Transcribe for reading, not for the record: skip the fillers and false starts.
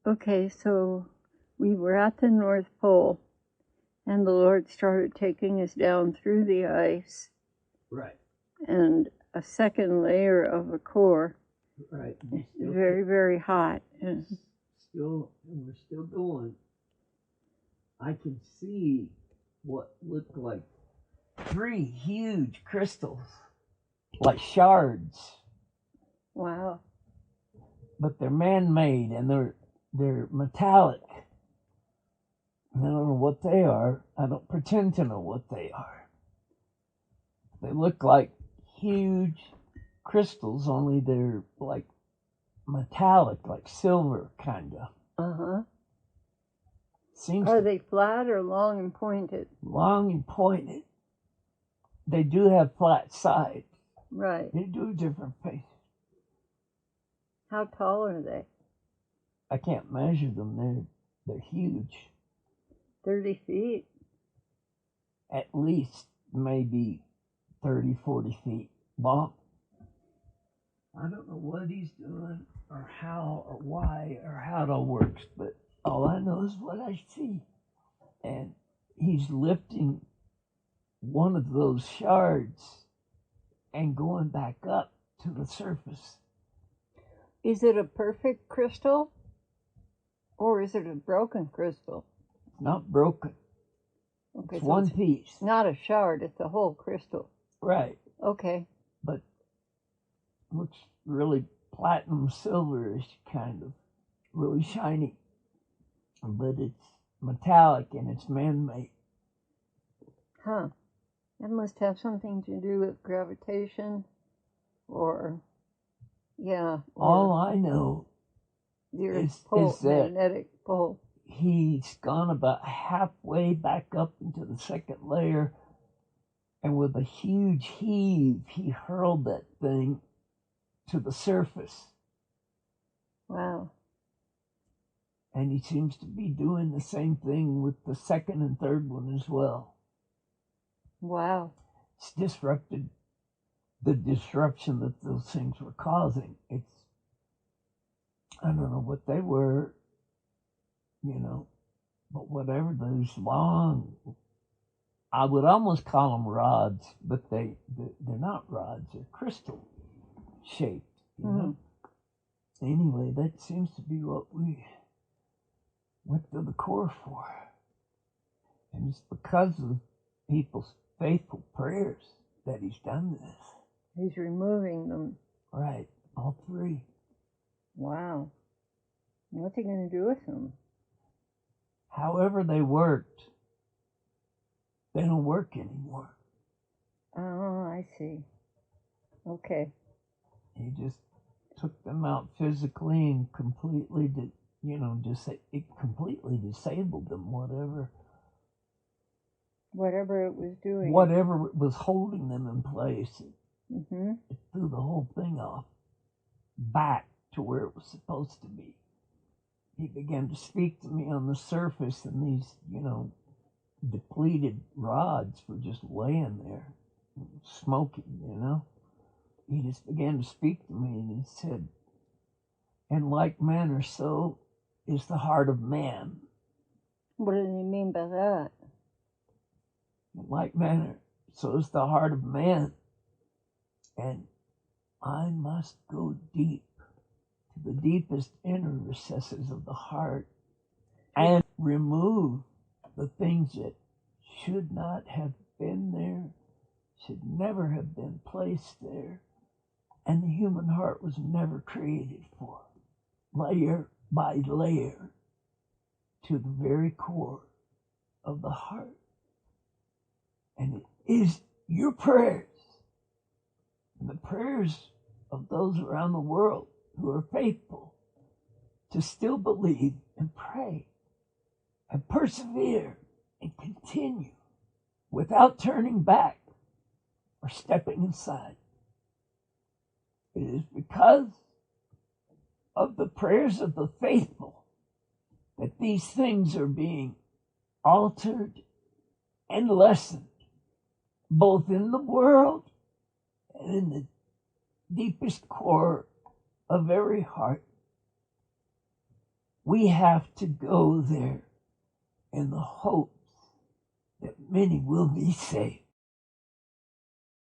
Okay, so we were at the North Pole, and the Lord started taking us down through the ice. Right. And a second layer of a core. Right. Very, very hot. And we're still going. I can see what looked like 3 huge crystals, like shards. Wow. But they're man-made and they're metallic. I don't know what they are. I don't pretend to know what they are. They look like huge crystals, only they're like metallic, like silver, kind of. Uh-huh. Are they flat or long and pointed? Long and pointed. They do have flat sides. Right. They do different faces. How tall are they? I can't measure them. They're huge. 30 feet? At least maybe 30, 40 feet long. I don't know what he's doing or how or why or how it all works, but all I know is what I see. And he's lifting one of those shards and going back up to the surface. Is it a perfect crystal? Or is it a broken crystal? It's not broken. Okay, it's so one piece. Not a shard, it's a whole crystal. Right. Okay. But looks really platinum silverish, kind of. Really shiny. But it's metallic and it's man-made. Huh. That must have something to do with gravitation or, yeah. All I know is that magnetic pole. He's gone about halfway back up into the second layer, and with a huge heave, he hurled that thing to the surface. Wow. And he seems to be doing the same thing with the second and third one as well. Wow. It's disrupted the disruption that those things were causing. I don't know what they were, but whatever those long, I would almost call them rods, but they're not rods, they're crystal shaped, you know. Anyway, that seems to be what we went to the core for. And it's because of people's faithful prayers that he's done this. He's removing them. Right, all 3. Wow. What's he going to do with them? However they worked, they don't work anymore. Oh, I see. Okay. He just took them out physically and completely it completely disabled them, whatever it was doing. Whatever was holding them in place. Mm-hmm. It threw the whole thing off back to where it was supposed to be. He began to speak to me on the surface, and these, depleted rods were just laying there, smoking, He just began to speak to me, and he said, "In like manner, so is the heart of man." What does he mean by that? In like manner, so is the heart of man. And I must go deep to the deepest inner recesses of the heart and remove the things that should not have been there, should never have been placed there, and the human heart was never created for. Layer by layer to the very core of the heart. And it is your prayers and the prayers of those around the world who are faithful to still believe and pray and persevere and continue without turning back or stepping aside. It is because of the prayers of the faithful that these things are being altered and lessened, both in the world and in the deepest core of every heart. We have to go there in the hopes that many will be saved.